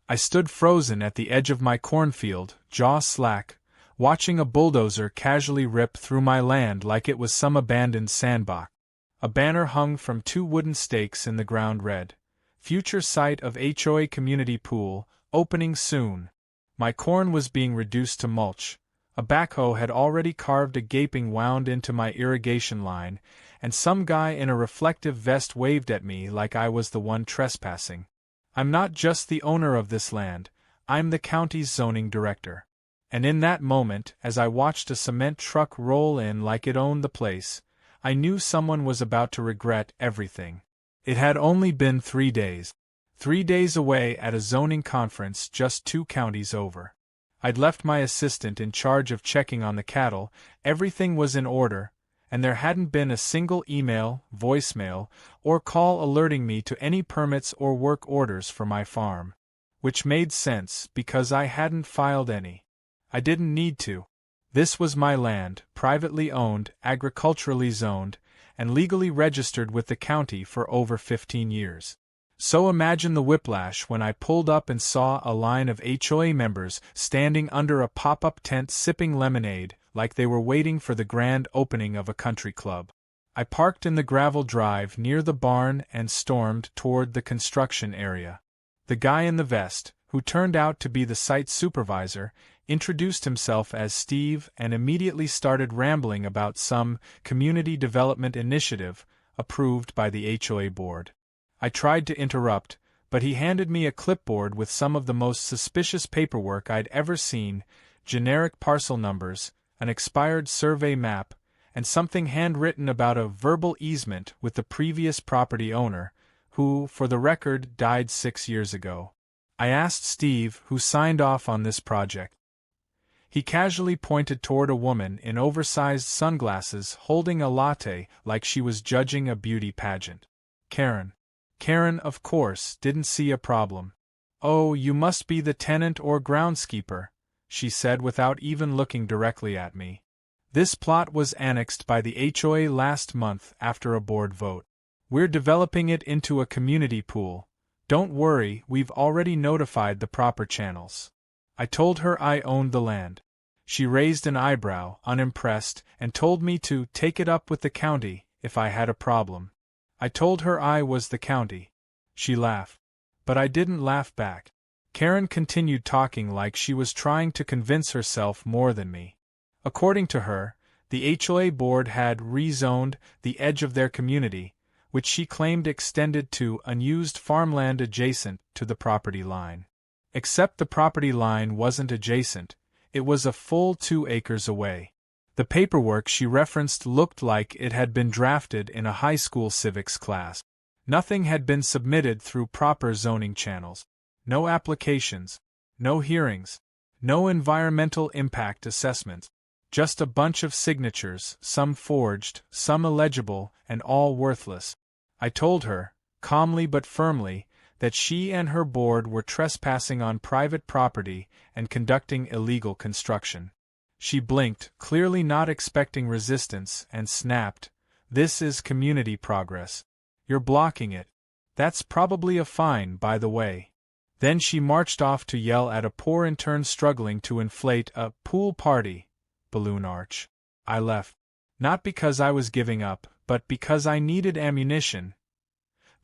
I stood frozen at the edge of my cornfield, jaw slack, watching a bulldozer casually rip through my land like it was some abandoned sandbox. A banner hung from 2 wooden stakes in the ground read, "Future site of HOA community pool, opening soon." My corn was being reduced to mulch. A backhoe had already carved a gaping wound into my irrigation line, and some guy in a reflective vest waved at me like I was the one trespassing. I'm not just the owner of this land, I'm the county's zoning director. And in that moment, as I watched a cement truck roll in like it owned the place, I knew someone was about to regret everything. It had only been 3 days. 3 days away at a zoning conference just 2 counties over. I'd left my assistant in charge of checking on the cattle, everything was in order, and there hadn't been a single email, voicemail, or call alerting me to any permits or work orders for my farm. Which made sense, because I hadn't filed any. I didn't need to. This was my land, privately owned, agriculturally zoned, and legally registered with the county for over 15 years. So imagine the whiplash when I pulled up and saw a line of HOA members standing under a pop-up tent sipping lemonade, like they were waiting for the grand opening of a country club. I parked in the gravel drive near the barn and stormed toward the construction area. The guy in the vest, who turned out to be the site supervisor, introduced himself as Steve and immediately started rambling about some community development initiative approved by the HOA board. I tried to interrupt, but he handed me a clipboard with some of the most suspicious paperwork I'd ever seen, generic parcel numbers, an expired survey map, and something handwritten about a verbal easement with the previous property owner, who, for the record, died 6 years ago. I asked Steve who signed off on this project. He casually pointed toward a woman in oversized sunglasses holding a latte like she was judging a beauty pageant. Karen. Karen, of course, didn't see a problem. "Oh, you must be the tenant or groundskeeper," she said without even looking directly at me. "This plot was annexed by the HOA last month after a board vote. We're developing it into a community pool. Don't worry, we've already notified the proper channels." I told her I owned the land. She raised an eyebrow, unimpressed, and told me to take it up with the county if I had a problem. I told her I was the county. She laughed. But I didn't laugh back. Karen continued talking like she was trying to convince herself more than me. According to her, the HOA board had rezoned the edge of their community, which she claimed extended to unused farmland adjacent to the property line. Except the property line wasn't adjacent, it was a full 2 acres away. The paperwork she referenced looked like it had been drafted in a high school civics class. Nothing had been submitted through proper zoning channels. No applications, no hearings, no environmental impact assessments. Just a bunch of signatures, some forged, some illegible, and all worthless. I told her, calmly but firmly, that she and her board were trespassing on private property and conducting illegal construction. She blinked, clearly not expecting resistance, and snapped, "This is community progress. You're blocking it. That's probably a fine, by the way." Then she marched off to yell at a poor intern struggling to inflate a pool party balloon arch. I left. Not because I was giving up, but because I needed ammunition.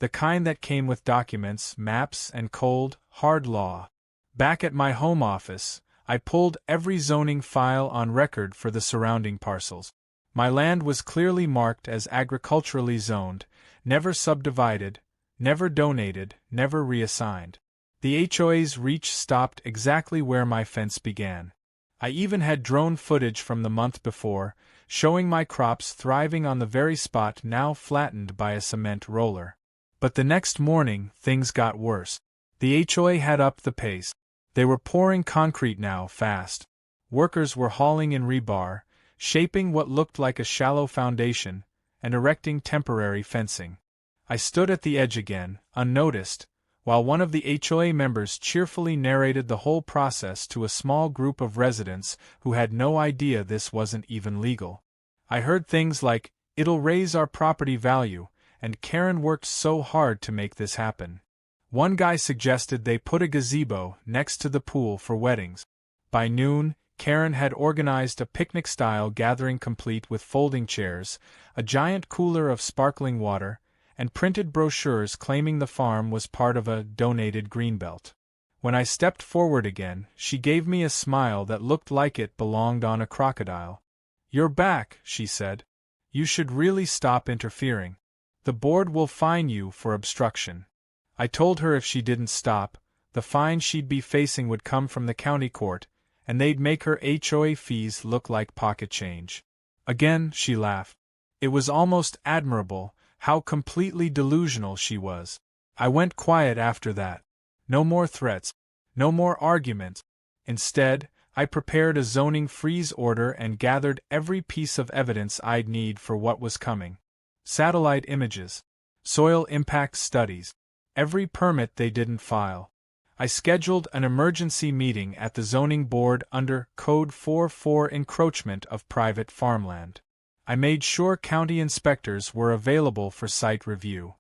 The kind that came with documents, maps, and cold, hard law. Back at my home office, I pulled every zoning file on record for the surrounding parcels. My land was clearly marked as agriculturally zoned, never subdivided, never donated, never reassigned. The HOA's reach stopped exactly where my fence began. I even had drone footage from the month before, showing my crops thriving on the very spot now flattened by a cement roller. But the next morning, things got worse. The HOA had upped the pace. They were pouring concrete now, fast. Workers were hauling in rebar, shaping what looked like a shallow foundation, and erecting temporary fencing. I stood at the edge again, unnoticed, while one of the HOA members cheerfully narrated the whole process to a small group of residents who had no idea this wasn't even legal. I heard things like, "It'll raise our property value," and "Karen worked so hard to make this happen." One guy suggested they put a gazebo next to the pool for weddings. By noon, Karen had organized a picnic-style gathering complete with folding chairs, a giant cooler of sparkling water, and printed brochures claiming the farm was part of a donated greenbelt. When I stepped forward again, she gave me a smile that looked like it belonged on a crocodile. "You're back," she said. "You should really stop interfering. The board will fine you for obstruction." I told her if she didn't stop, the fine she'd be facing would come from the county court, and they'd make her HOA fees look like pocket change. Again, she laughed. It was almost admirable how completely delusional she was. I went quiet after that. No more threats. No more arguments. Instead, I prepared a zoning freeze order and gathered every piece of evidence I'd need for what was coming. Satellite images. Soil impact studies. Every permit they didn't file. I scheduled an emergency meeting at the zoning board under Code 44 encroachment of private farmland. I made sure county inspectors were available for site review.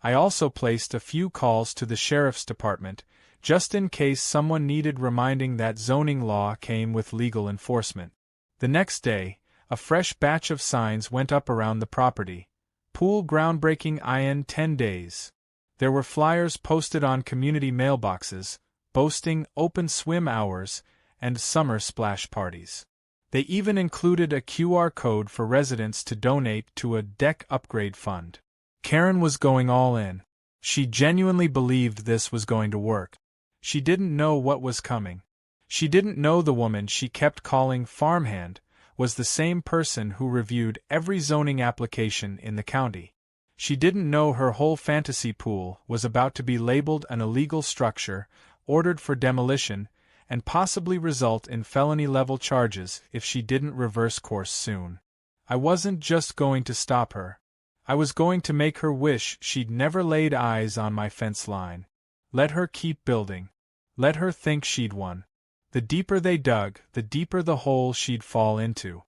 I also placed a few calls to the sheriff's department, just in case someone needed reminding that zoning law came with legal enforcement. The next day, a fresh batch of signs went up around the property. Pool groundbreaking in 10 days. There were flyers posted on community mailboxes, boasting open swim hours and summer splash parties. They even included a QR code for residents to donate to a deck upgrade fund. Karen was going all in. She genuinely believed this was going to work. She didn't know what was coming. She didn't know the woman she kept calling farmhand was the same person who reviewed every zoning application in the county. She didn't know her whole fantasy pool was about to be labeled an illegal structure, ordered for demolition, and possibly result in felony-level charges if she didn't reverse course soon. I wasn't just going to stop her. I was going to make her wish she'd never laid eyes on my fence line. Let her keep building. Let her think she'd won. The deeper they dug, the deeper the hole she'd fall into.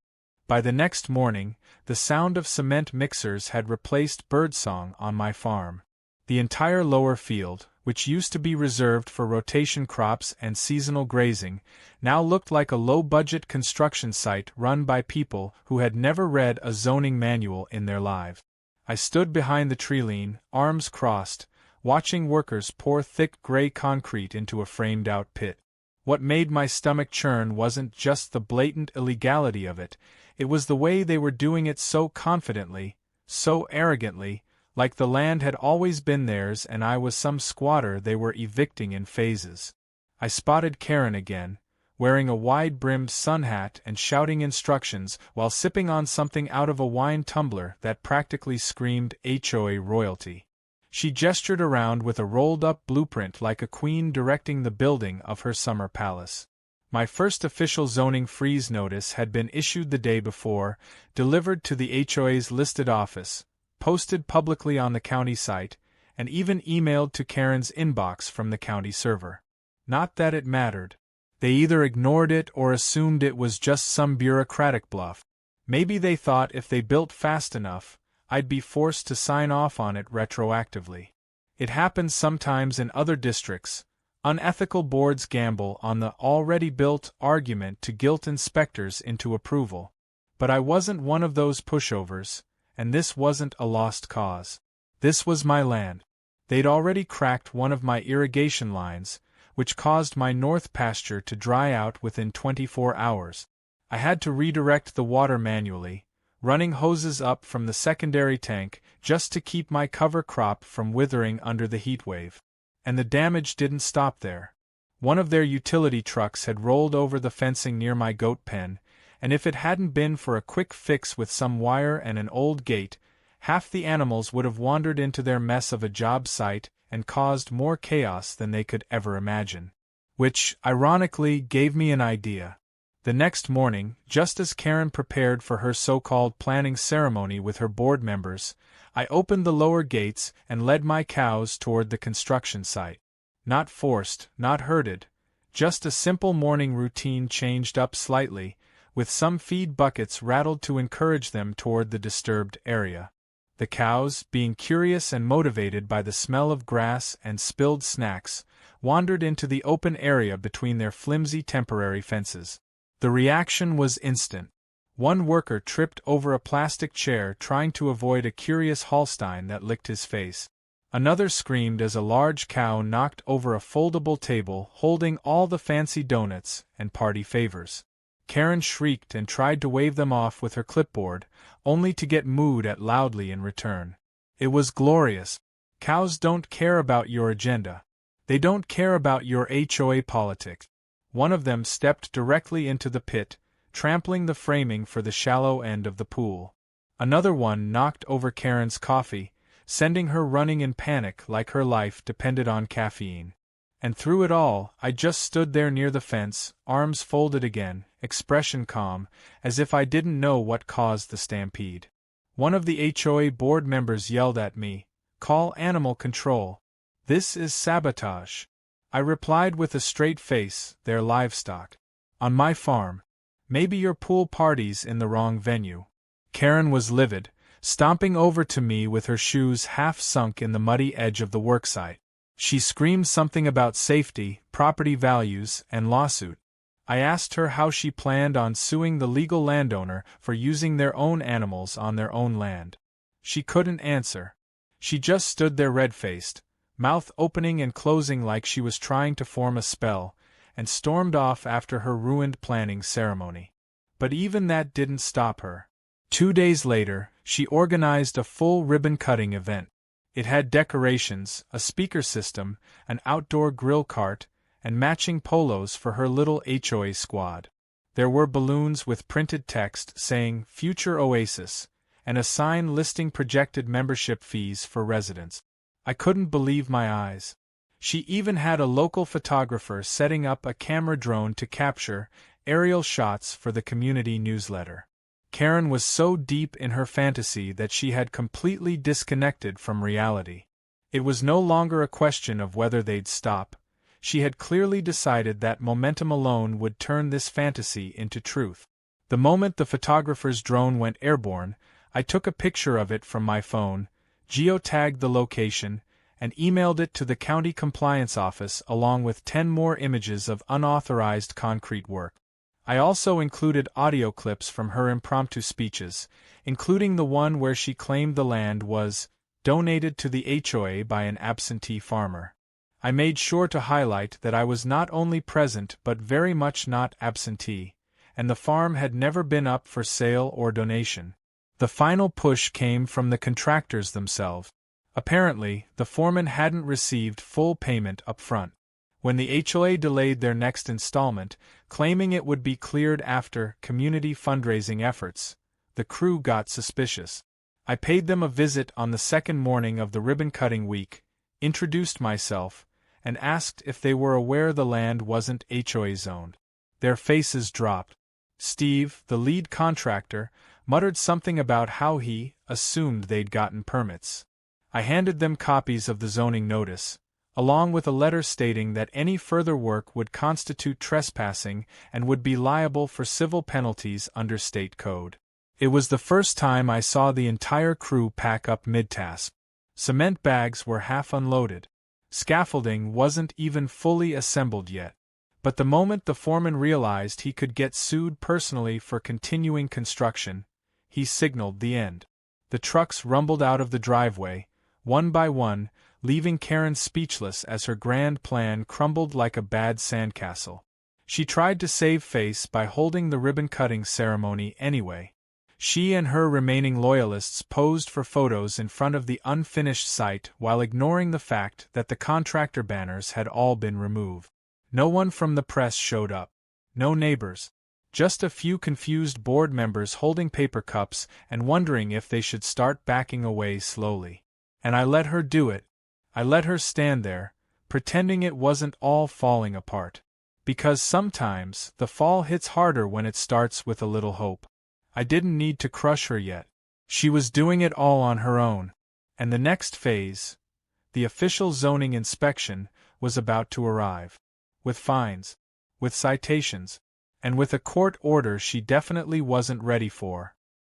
By the next morning, the sound of cement mixers had replaced birdsong on my farm. The entire lower field, which used to be reserved for rotation crops and seasonal grazing, now looked like a low-budget construction site run by people who had never read a zoning manual in their lives. I stood behind the treeline, arms crossed, watching workers pour thick gray concrete into a framed-out pit. What made my stomach churn wasn't just the blatant illegality of it, it was the way they were doing it so confidently, so arrogantly, like the land had always been theirs and I was some squatter they were evicting in phases. I spotted Karen again, wearing a wide-brimmed sun hat and shouting instructions while sipping on something out of a wine tumbler that practically screamed HOA royalty. She gestured around with a rolled-up blueprint like a queen directing the building of her summer palace. My first official zoning freeze notice had been issued the day before, delivered to the HOA's listed office, posted publicly on the county site, and even emailed to Karen's inbox from the county server. Not that it mattered. They either ignored it or assumed it was just some bureaucratic bluff. Maybe they thought if they built fast enough, I'd be forced to sign off on it retroactively. It happens sometimes in other districts. Unethical boards gamble on the already built argument to guilt inspectors into approval. But I wasn't one of those pushovers, and this wasn't a lost cause. This was my land. They'd already cracked one of my irrigation lines, which caused my north pasture to dry out within 24 hours. I had to redirect the water manually, running hoses up from the secondary tank just to keep my cover crop from withering under the heat wave. And the damage didn't stop there. One of their utility trucks had rolled over the fencing near my goat pen, and if it hadn't been for a quick fix with some wire and an old gate, half the animals would have wandered into their mess of a job site and caused more chaos than they could ever imagine. Which, ironically, gave me an idea. The next morning, just as Karen prepared for her so-called planning ceremony with her board members, I opened the lower gates and led my cows toward the construction site. Not forced, not herded, just a simple morning routine changed up slightly, with some feed buckets rattled to encourage them toward the disturbed area. The cows, being curious and motivated by the smell of grass and spilled snacks, wandered into the open area between their flimsy temporary fences. The reaction was instant. One worker tripped over a plastic chair trying to avoid a curious Holstein that licked his face. Another screamed as a large cow knocked over a foldable table holding all the fancy donuts and party favors. Karen shrieked and tried to wave them off with her clipboard, only to get mooed at loudly in return. It was glorious. Cows don't care about your agenda. They don't care about your HOA politics. One of them stepped directly into the pit, trampling the framing for the shallow end of the pool. Another one knocked over Karen's coffee, sending her running in panic like her life depended on caffeine. And through it all, I just stood there near the fence, arms folded again, expression calm, as if I didn't know what caused the stampede. One of the HOA board members yelled at me, "Call animal control. This is sabotage." I replied with a straight face, "They're livestock. On my farm. Maybe your pool party's in the wrong venue." Karen was livid, stomping over to me with her shoes half sunk in the muddy edge of the worksite. She screamed something about safety, property values, and lawsuit. I asked her how she planned on suing the legal landowner for using their own animals on their own land. She couldn't answer. She just stood there red-faced, mouth opening and closing like she was trying to form a spell, and stormed off after her ruined planning ceremony. But even that didn't stop her. 2 days later, she organized a full ribbon-cutting event. It had decorations, a speaker system, an outdoor grill cart, and matching polos for her little HOA squad. There were balloons with printed text saying "Future Oasis," and a sign listing projected membership fees for residents. I couldn't believe my eyes. She even had a local photographer setting up a camera drone to capture aerial shots for the community newsletter. Karen was so deep in her fantasy that she had completely disconnected from reality. It was no longer a question of whether they'd stop. She had clearly decided that momentum alone would turn this fantasy into truth. The moment the photographer's drone went airborne, I took a picture of it from my phone, geotagged the location, and emailed it to the county compliance office along with 10 more images of unauthorized concrete work. I also included audio clips from her impromptu speeches, including the one where she claimed the land was donated to the HOA by an absentee farmer. I made sure to highlight that I was not only present but very much not absentee, and the farm had never been up for sale or donation. The final push came from the contractors themselves. Apparently, the foreman hadn't received full payment up front. When the HOA delayed their next installment, claiming it would be cleared after community fundraising efforts, the crew got suspicious. I paid them a visit on the second morning of the ribbon-cutting week, introduced myself, and asked if they were aware the land wasn't HOA zoned. Their faces dropped. Steve, the lead contractor, muttered something about how he assumed they'd gotten permits. I handed them copies of the zoning notice, along with a letter stating that any further work would constitute trespassing and would be liable for civil penalties under state code. It was the first time I saw the entire crew pack up mid-task. Cement bags were half unloaded. Scaffolding wasn't even fully assembled yet. But the moment the foreman realized he could get sued personally for continuing construction, he signaled the end. The trucks rumbled out of the driveway, one by one, leaving Karen speechless as her grand plan crumbled like a bad sandcastle. She tried to save face by holding the ribbon-cutting ceremony anyway. She and her remaining loyalists posed for photos in front of the unfinished site while ignoring the fact that the contractor banners had all been removed. No one from the press showed up. No neighbors. Just a few confused board members holding paper cups and wondering if they should start backing away slowly. And I let her do it. I let her stand there, pretending it wasn't all falling apart. Because sometimes the fall hits harder when it starts with a little hope. I didn't need to crush her yet. She was doing it all on her own. And the next phase, the official zoning inspection, was about to arrive. With fines, with citations, and with a court order she definitely wasn't ready for.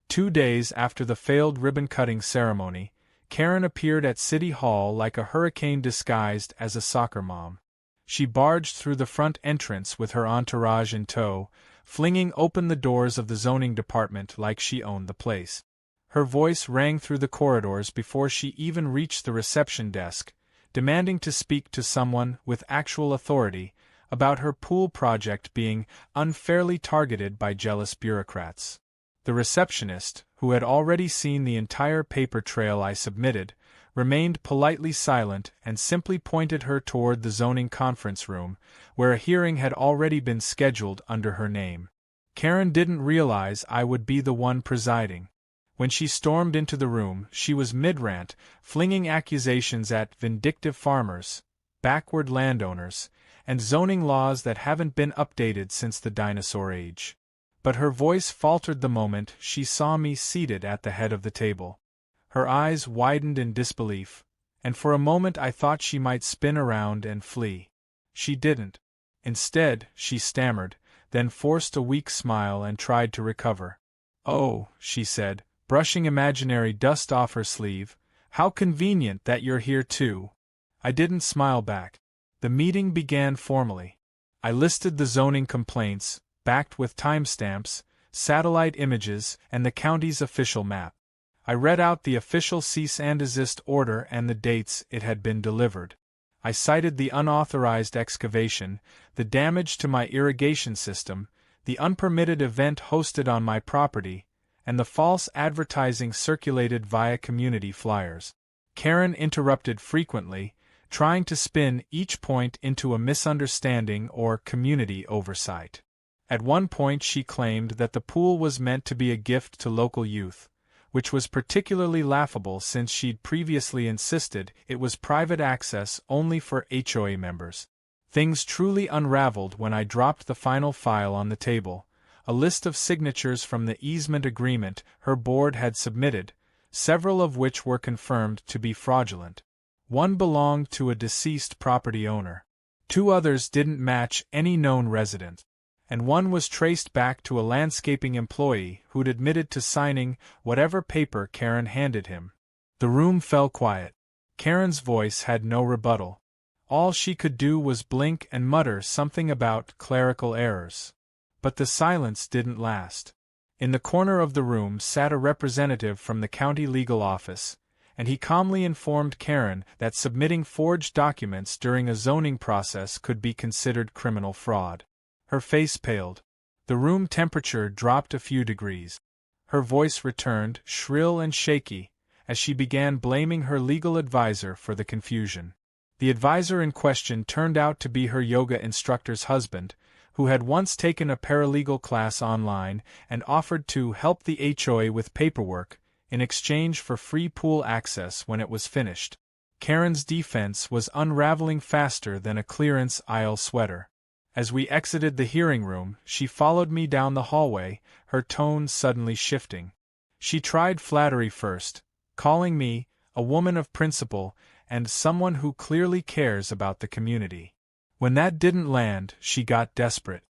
2 days after the failed ribbon-cutting ceremony, Karen appeared at City Hall like a hurricane disguised as a soccer mom. She barged through the front entrance with her entourage in tow, flinging open the doors of the zoning department like she owned the place. Her voice rang through the corridors before she even reached the reception desk, demanding to speak to someone with actual authority about her pool project being unfairly targeted by jealous bureaucrats. The receptionist, who had already seen the entire paper trail I submitted, remained politely silent and simply pointed her toward the zoning conference room, where a hearing had already been scheduled under her name. Karen didn't realize I would be the one presiding. When she stormed into the room, she was mid-rant, flinging accusations at vindictive farmers, backward landowners, and zoning laws that haven't been updated since the dinosaur age. But her voice faltered the moment she saw me seated at the head of the table. Her eyes widened in disbelief, and for a moment I thought she might spin around and flee. She didn't. Instead, she stammered, then forced a weak smile and tried to recover. "Oh," she said, brushing imaginary dust off her sleeve, "how convenient that you're here too." I didn't smile back. The meeting began formally. I listed the zoning complaints, backed with timestamps, satellite images, and the county's official map. I read out the official cease and desist order and the dates it had been delivered. I cited the unauthorized excavation, the damage to my irrigation system, the unpermitted event hosted on my property, and the false advertising circulated via community flyers. Karen interrupted frequently, trying to spin each point into a misunderstanding or community oversight. At one point she claimed that the pool was meant to be a gift to local youth, which was particularly laughable since she'd previously insisted it was private access only for HOA members. Things truly unraveled when I dropped the final file on the table, a list of signatures from the easement agreement her board had submitted, several of which were confirmed to be fraudulent. One belonged to a deceased property owner. 2 others didn't match any known resident. And one was traced back to a landscaping employee who'd admitted to signing whatever paper Karen handed him. The room fell quiet. Karen's voice had no rebuttal. All she could do was blink and mutter something about clerical errors. But the silence didn't last. In the corner of the room sat a representative from the county legal office, and he calmly informed Karen that submitting forged documents during a zoning process could be considered criminal fraud. Her face paled. The room temperature dropped a few degrees. Her voice returned, shrill and shaky, as she began blaming her legal advisor for the confusion. The advisor in question turned out to be her yoga instructor's husband, who had once taken a paralegal class online and offered to help the HOA with paperwork in exchange for free pool access when it was finished. Karen's defense was unraveling faster than a clearance aisle sweater. As we exited the hearing room, she followed me down the hallway, her tone suddenly shifting. She tried flattery first, calling me a woman of principle and someone who clearly cares about the community. When that didn't land, she got desperate.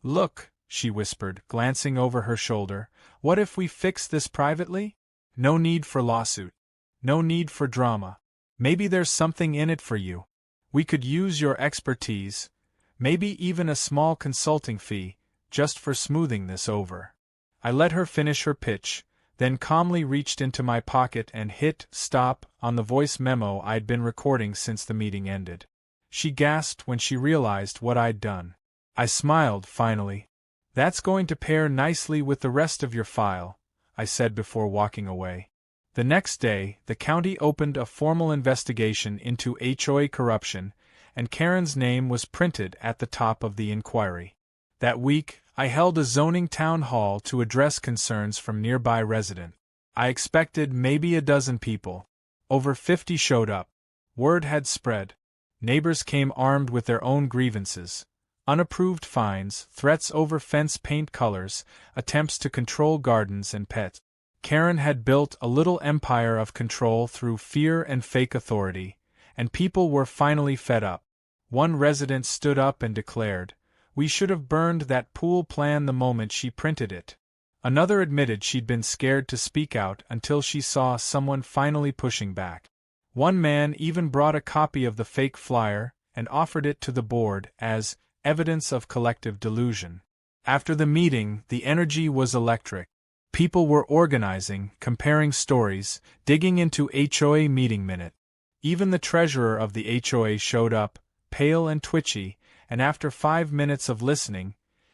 "Look," she whispered, glancing over her shoulder, "what if we fix this privately? No need for lawsuit. No need for drama. Maybe there's something in it for you. We could use your expertise. Maybe even a small consulting fee, just for smoothing this over." I let her finish her pitch, then calmly reached into my pocket and hit stop on the voice memo I'd been recording since the meeting ended. She gasped when she realized what I'd done. I smiled, finally. "That's going to pair nicely with the rest of your file," I said before walking away. The next day, the county opened a formal investigation into HOA corruption, and Karen's name was printed at the top of the inquiry. That week, I held a zoning town hall to address concerns from nearby residents. I expected maybe a dozen people. Over 50 showed up. Word had spread. Neighbors came armed with their own grievances. Unapproved fines, threats over fence paint colors, attempts to control gardens and pets. Karen had built a little empire of control through fear and fake authority, and people were finally fed up. One resident stood up and declared, "We should have burned that pool plan the moment she printed it." Another admitted she'd been scared to speak out until she saw someone finally pushing back. One man even brought a copy of the fake flyer and offered it to the board as evidence of collective delusion. After the meeting, the energy was electric. People were organizing, comparing stories, digging into HOA meeting minute. Even the treasurer of the HOA showed up, pale and twitchy, and after 5 minutes of listening,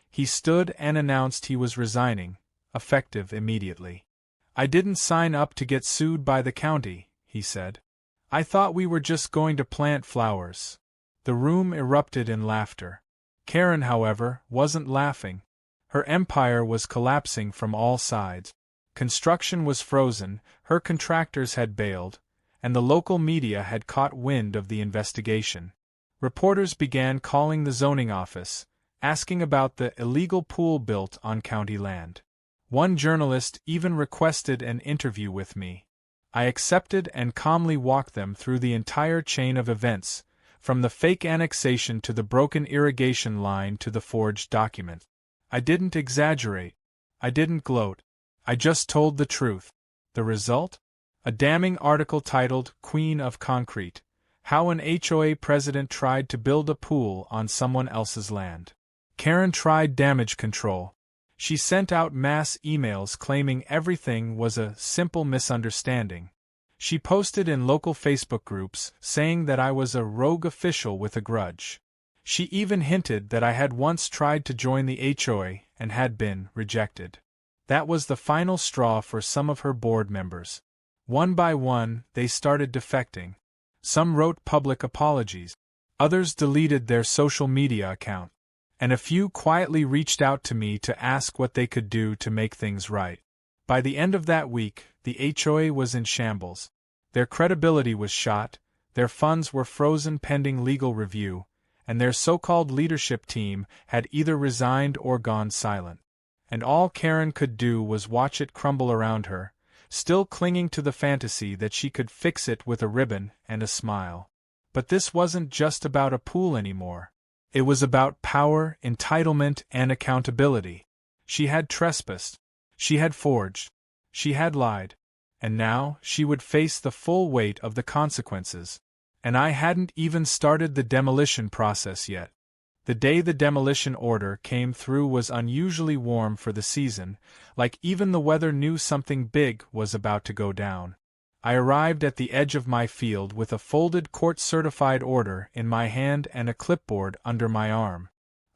he stood and announced he was resigning, effective immediately. "I didn't sign up to get sued by the county," he said. "I thought we were just going to plant flowers." The room erupted in laughter. Karen, however, wasn't laughing. Her empire was collapsing from all sides. Construction was frozen, her contractors had bailed, and the local media had caught wind of the investigation. Reporters began calling the zoning office, asking about the illegal pool built on county land. One journalist even requested an interview with me. I accepted and calmly walked them through the entire chain of events, from the fake annexation to the broken irrigation line to the forged document. I didn't exaggerate. I didn't gloat. I just told the truth. The result? A damning article titled "Queen of Concrete: How an HOA President Tried to Build a Pool on Someone Else's Land." Karen tried damage control. She sent out mass emails claiming everything was a simple misunderstanding. She posted in local Facebook groups saying that I was a rogue official with a grudge. She even hinted that I had once tried to join the HOA and had been rejected. That was the final straw for some of her board members. One by one, they started defecting. Some wrote public apologies. Others deleted their social media account. And a few quietly reached out to me to ask what they could do to make things right. By the end of that week, the HOA was in shambles. Their credibility was shot, their funds were frozen pending legal review, and their so-called leadership team had either resigned or gone silent. And all Karen could do was watch it crumble around her, still clinging to the fantasy that she could fix it with a ribbon and a smile. But this wasn't just about a pool anymore. It was about power, entitlement, and accountability. She had trespassed. She had forged. She had lied. And now she would face the full weight of the consequences. And I hadn't even started the demolition process yet. The day the demolition order came through was unusually warm for the season, like even the weather knew something big was about to go down. I arrived at the edge of my field with a folded court-certified order in my hand and a clipboard under my arm.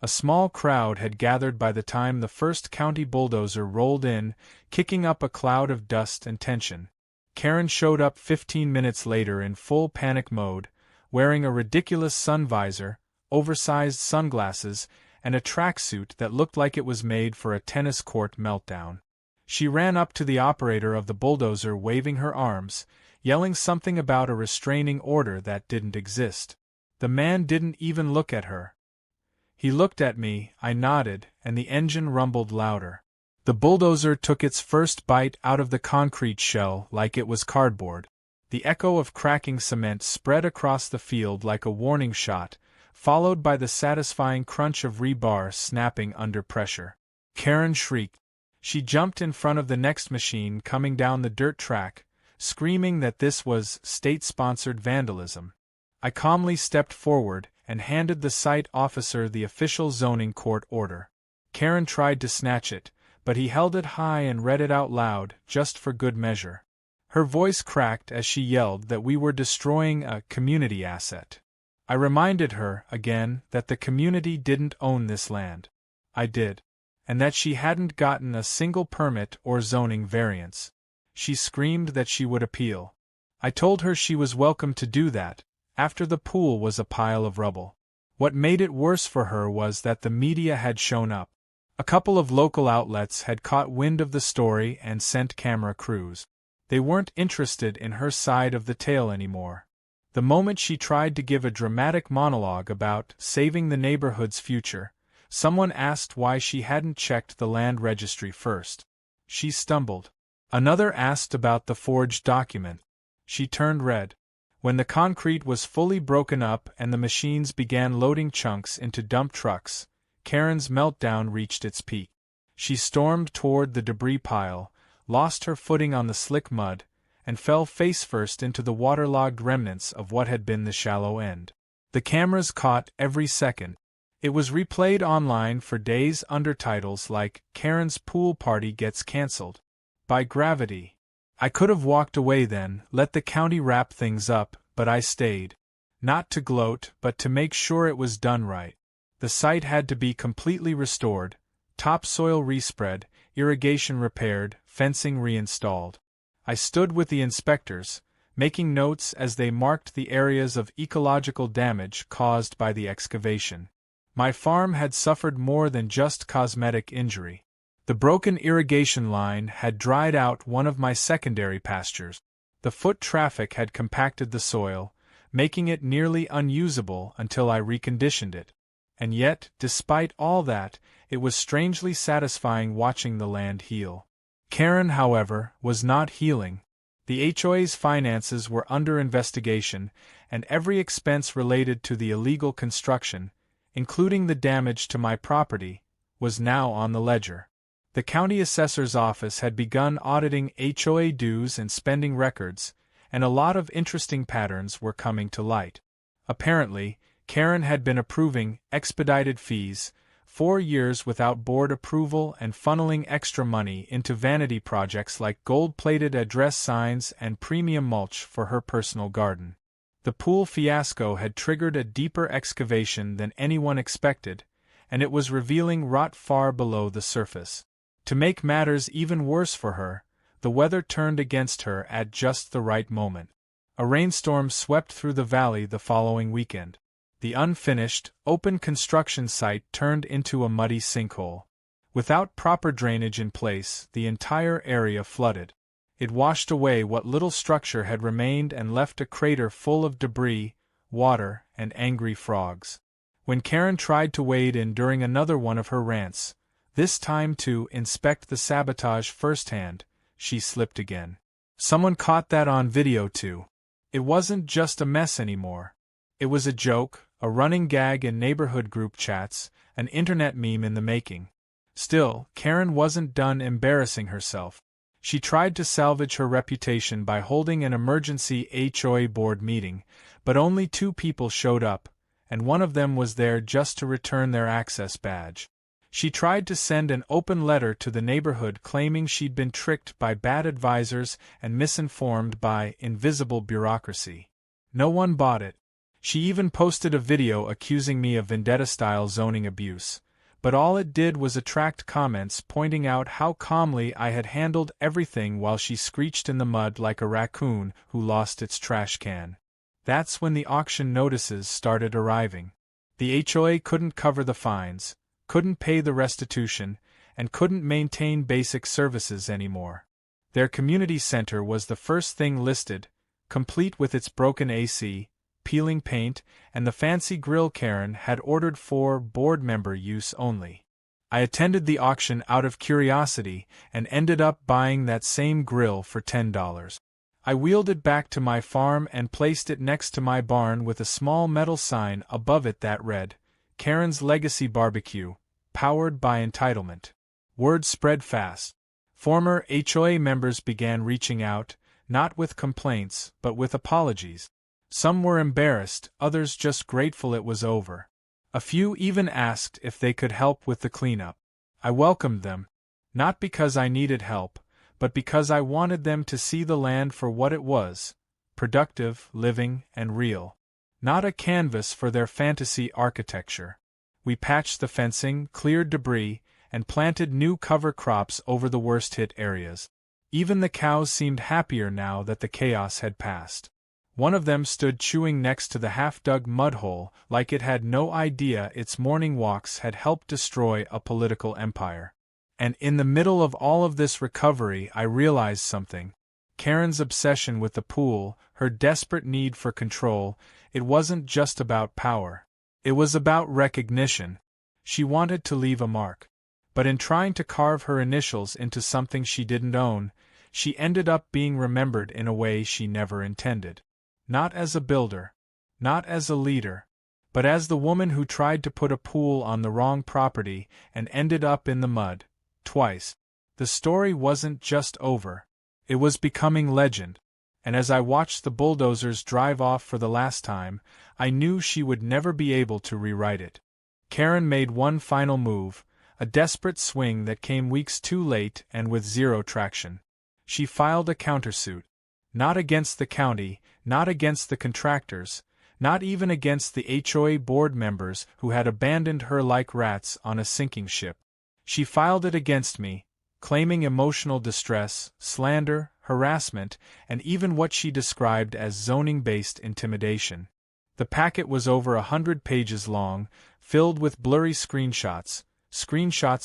A small crowd had gathered by the time the first county bulldozer rolled in, kicking up a cloud of dust and tension. Karen showed up 15 minutes later in full panic mode, wearing a ridiculous sun visor, oversized sunglasses, and a tracksuit that looked like it was made for a tennis court meltdown. She ran up to the operator of the bulldozer waving her arms, yelling something about a restraining order that didn't exist. The man didn't even look at her. He looked at me, I nodded, and the engine rumbled louder. The bulldozer took its first bite out of the concrete shell like it was cardboard. The echo of cracking cement spread across the field like a warning shot, followed by the satisfying crunch of rebar snapping under pressure. Karen shrieked. She jumped in front of the next machine coming down the dirt track, screaming that this was state-sponsored vandalism. I calmly stepped forward and handed the site officer the official zoning court order. Karen tried to snatch it, but he held it high and read it out loud, just for good measure. Her voice cracked as she yelled that we were destroying a community asset. I reminded her, again, that the community didn't own this land. I did. And that she hadn't gotten a single permit or zoning variance. She screamed that she would appeal. I told her she was welcome to do that, after the pool was a pile of rubble. What made it worse for her was that the media had shown up. A couple of local outlets had caught wind of the story and sent camera crews. They weren't interested in her side of the tale anymore. The moment she tried to give a dramatic monologue about saving the neighborhood's future, someone asked why she hadn't checked the land registry first. She stumbled. Another asked about the forged document. She turned red. When the concrete was fully broken up and the machines began loading chunks into dump trucks, Karen's meltdown reached its peak. She stormed toward the debris pile, lost her footing on the slick mud, and fell face-first into the waterlogged remnants of what had been the shallow end. The cameras caught every second. It was replayed online for days under titles like, "Karen's Pool Party Gets Cancelled by Gravity." I could have walked away then, let the county wrap things up, but I stayed. Not to gloat, but to make sure it was done right. The site had to be completely restored, topsoil respread, irrigation repaired, fencing reinstalled. I stood with the inspectors, making notes as they marked the areas of ecological damage caused by the excavation. My farm had suffered more than just cosmetic injury. The broken irrigation line had dried out one of my secondary pastures. The foot traffic had compacted the soil, making it nearly unusable until I reconditioned it. And yet, despite all that, it was strangely satisfying watching the land heal. Karen, however, was not healing. The HOA's finances were under investigation, and every expense related to the illegal construction, including the damage to my property, was now on the ledger. The county assessor's office had begun auditing HOA dues and spending records, and a lot of interesting patterns were coming to light. Apparently, Karen had been approving expedited fees, 4 years without board approval, and funneling extra money into vanity projects like gold-plated address signs and premium mulch for her personal garden. The pool fiasco had triggered a deeper excavation than anyone expected, and it was revealing rot far below the surface. To make matters even worse for her, the weather turned against her at just the right moment. A rainstorm swept through the valley the following weekend. The unfinished, open construction site turned into a muddy sinkhole. Without proper drainage in place, the entire area flooded. It washed away what little structure had remained and left a crater full of debris, water, and angry frogs. When Karen tried to wade in during another one of her rants, this time to inspect the sabotage firsthand, she slipped again. Someone caught that on video too. It wasn't just a mess anymore. It was a joke, a running gag in neighborhood group chats, an internet meme in the making. Still, Karen wasn't done embarrassing herself. She tried to salvage her reputation by holding an emergency HOA board meeting, but only 2 people showed up, and one of them was there just to return their access badge. She tried to send an open letter to the neighborhood claiming she'd been tricked by bad advisors and misinformed by invisible bureaucracy. No one bought it. She even posted a video accusing me of vendetta-style zoning abuse, but all it did was attract comments pointing out how calmly I had handled everything while she screeched in the mud like a raccoon who lost its trash can. That's when the auction notices started arriving. The HOA couldn't cover the fines, couldn't pay the restitution, and couldn't maintain basic services anymore. Their community center was the first thing listed, complete with its broken AC, peeling paint, and the fancy grill Karen had ordered for board member use only. I attended the auction out of curiosity and ended up buying that same grill for $10. I wheeled it back to my farm and placed it next to my barn with a small metal sign above it that read, "Karen's Legacy Barbecue, powered by entitlement." Word spread fast. Former HOA members began reaching out, not with complaints, but with apologies. Some were embarrassed, others just grateful it was over. A few even asked if they could help with the cleanup. I welcomed them, not because I needed help, but because I wanted them to see the land for what it was, productive, living, and real. Not a canvas for their fantasy architecture. We patched the fencing, cleared debris, and planted new cover crops over the worst-hit areas. Even the cows seemed happier now that the chaos had passed. One of them stood chewing next to the half-dug mud hole like it had no idea its morning walks had helped destroy a political empire. And in the middle of all of this recovery I realized something. Karen's obsession with the pool, her desperate need for control, it wasn't just about power. It was about recognition. She wanted to leave a mark. But in trying to carve her initials into something she didn't own, she ended up being remembered in a way she never intended. Not as a builder, not as a leader, but as the woman who tried to put a pool on the wrong property and ended up in the mud, twice. The story wasn't just over. It was becoming legend. And as I watched the bulldozers drive off for the last time, I knew she would never be able to rewrite it. Karen made one final move, a desperate swing that came weeks too late and with zero traction. She filed a countersuit. Not against the county, not against the contractors, not even against the HOA board members who had abandoned her like rats on a sinking ship. She filed it against me, claiming emotional distress, slander, harassment, and even what she described as zoning-based intimidation. The packet was over 100 pages long, filled with blurry screenshots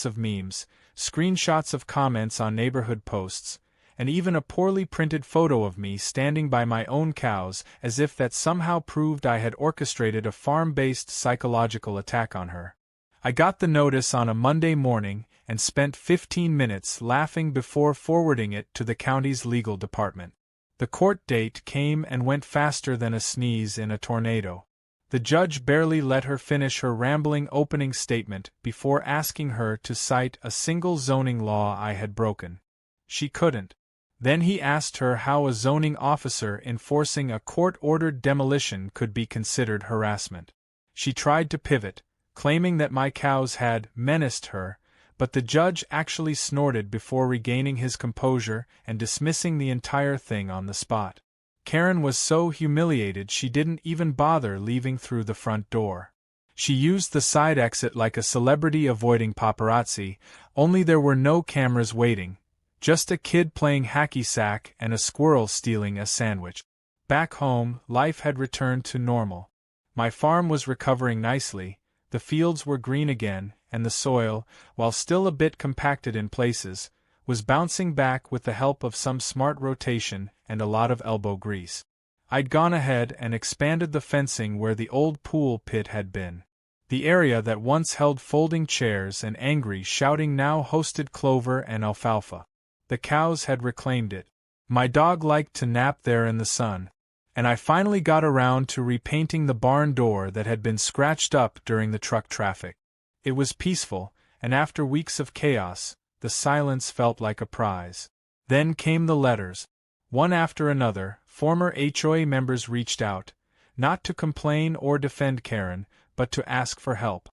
of memes, screenshots of comments on neighborhood posts, and even a poorly printed photo of me standing by my own cows, as if that somehow proved I had orchestrated a farm-based psychological attack on her. I got the notice on a Monday morning and spent 15 minutes laughing before forwarding it to the county's legal department. The court date came and went faster than a sneeze in a tornado. The judge barely let her finish her rambling opening statement before asking her to cite a single zoning law I had broken. She couldn't. Then he asked her how a zoning officer enforcing a court-ordered demolition could be considered harassment. She tried to pivot, claiming that my cows had menaced her, but the judge actually snorted before regaining his composure and dismissing the entire thing on the spot. Karen was so humiliated she didn't even bother leaving through the front door. She used the side exit like a celebrity avoiding paparazzi, only there were no cameras waiting, just a kid playing hacky sack and a squirrel stealing a sandwich. Back home, life had returned to normal. My farm was recovering nicely, the fields were green again, and the soil, while still a bit compacted in places, was bouncing back with the help of some smart rotation and a lot of elbow grease. I'd gone ahead and expanded the fencing where the old pool pit had been. The area that once held folding chairs and angry shouting now hosted clover and alfalfa. The cows had reclaimed it. My dog liked to nap there in the sun. And I finally got around to repainting the barn door that had been scratched up during the truck traffic. It was peaceful, and after weeks of chaos, the silence felt like a prize. Then came the letters. One after another, former HOA members reached out, not to complain or defend Karen, but to ask for help.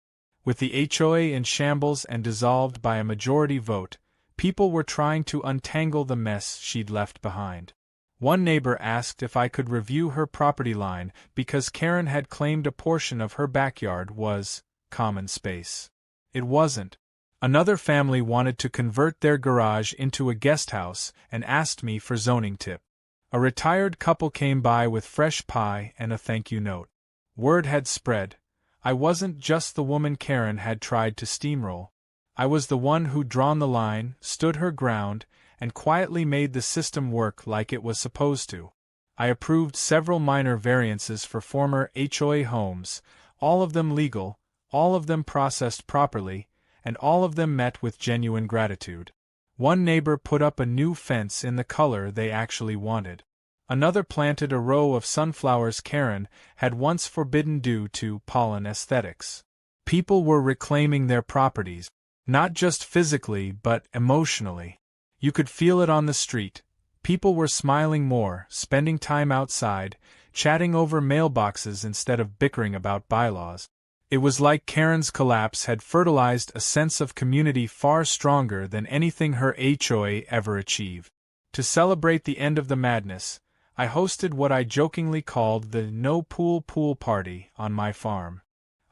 With the HOA in shambles and dissolved by a majority vote, people were trying to untangle the mess she'd left behind. One neighbor asked if I could review her property line because Karen had claimed a portion of her backyard was common space. It wasn't. Another family wanted to convert their garage into a guest house and asked me for zoning tip. A retired couple came by with fresh pie and a thank you note. Word had spread. I wasn't just the woman Karen had tried to steamroll. I was the one who'd drawn the line, stood her ground, and quietly made the system work like it was supposed to. I approved several minor variances for former HOA homes, all of them legal, all of them processed properly, and all of them met with genuine gratitude. One neighbor put up a new fence in the color they actually wanted. Another planted a row of sunflowers Karen had once forbidden due to pollen aesthetics. People were reclaiming their properties, not just physically but emotionally. You could feel it on the street. People were smiling more, spending time outside, chatting over mailboxes instead of bickering about bylaws. It was like Karen's collapse had fertilized a sense of community far stronger than anything her HOA ever achieved. To celebrate the end of the madness, I hosted what I jokingly called the No Pool Pool Party on my farm.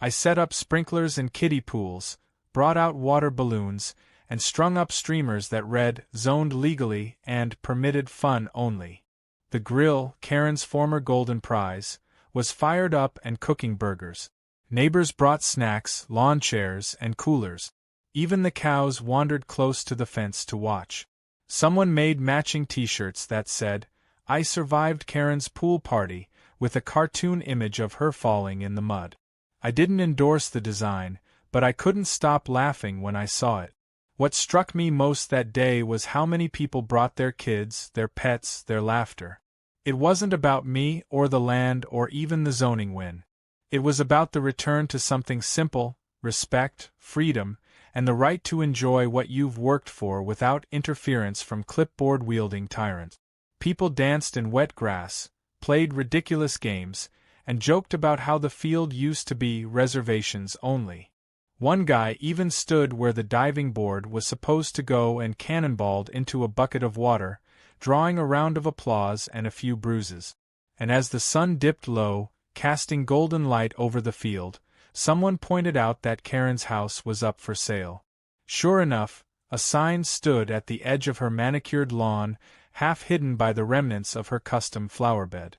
I set up sprinklers and kiddie pools, brought out water balloons, and strung up streamers that read, zoned legally and permitted fun only. The grill, Karen's former golden prize, was fired up and cooking burgers. Neighbors brought snacks, lawn chairs, and coolers. Even the cows wandered close to the fence to watch. Someone made matching t-shirts that said, "I survived Karen's pool party," with a cartoon image of her falling in the mud. I didn't endorse the design, but I couldn't stop laughing when I saw it. What struck me most that day was how many people brought their kids, their pets, their laughter. It wasn't about me or the land or even the zoning win. It was about the return to something simple, respect, freedom, and the right to enjoy what you've worked for without interference from clipboard-wielding tyrants. People danced in wet grass, played ridiculous games, and joked about how the field used to be reservations only. One guy even stood where the diving board was supposed to go and cannonballed into a bucket of water, drawing a round of applause and a few bruises. And as the sun dipped low, casting golden light over the field, someone pointed out that Karen's house was up for sale. Sure enough, a sign stood at the edge of her manicured lawn, half hidden by the remnants of her custom flowerbed.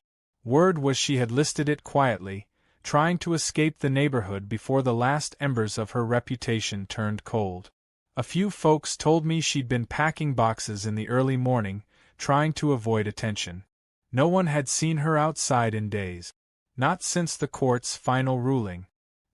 Word was she had listed it quietly, trying to escape the neighborhood before the last embers of her reputation turned cold. A few folks told me she'd been packing boxes in the early morning, trying to avoid attention. No one had seen her outside in days. Not since the court's final ruling.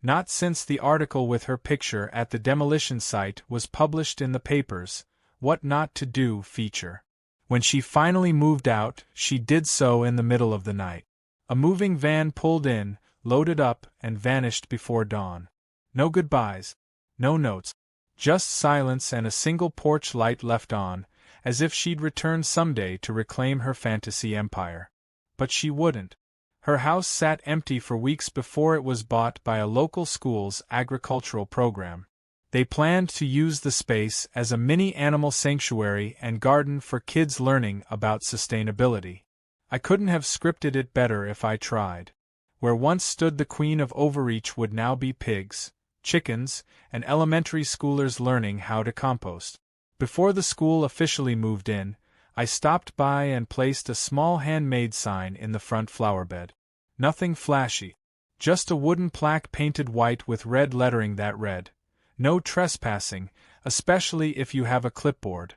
Not since the article with her picture at the demolition site was published in the papers, What Not to Do feature. When she finally moved out, she did so in the middle of the night. A moving van pulled in, loaded up, and vanished before dawn. No goodbyes. No notes. Just silence and a single porch light left on, as if she'd return someday to reclaim her fantasy empire. But she wouldn't. Her house sat empty for weeks before it was bought by a local school's agricultural program. They planned to use the space as a mini animal sanctuary and garden for kids learning about sustainability. I couldn't have scripted it better if I tried. Where once stood the queen of overreach would now be pigs, chickens, and elementary schoolers learning how to compost. Before the school officially moved in, I stopped by and placed a small handmade sign in the front flowerbed. Nothing flashy. Just a wooden plaque painted white with red lettering that read, "No trespassing, especially if you have a clipboard."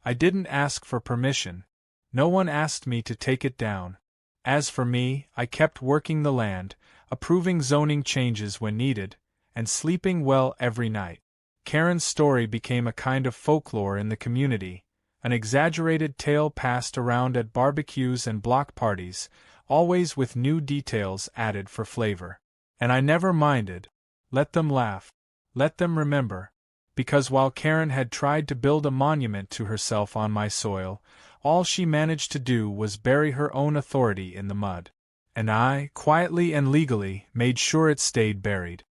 I didn't ask for permission. No one asked me to take it down. As for me, I kept working the land, approving zoning changes when needed, and sleeping well every night. Karen's story became a kind of folklore in the community, an exaggerated tale passed around at barbecues and block parties, always with new details added for flavor. And I never minded. Let them laugh. Let them remember. Because while Karen had tried to build a monument to herself on my soil, all she managed to do was bury her own authority in the mud. And I, quietly and legally, made sure it stayed buried.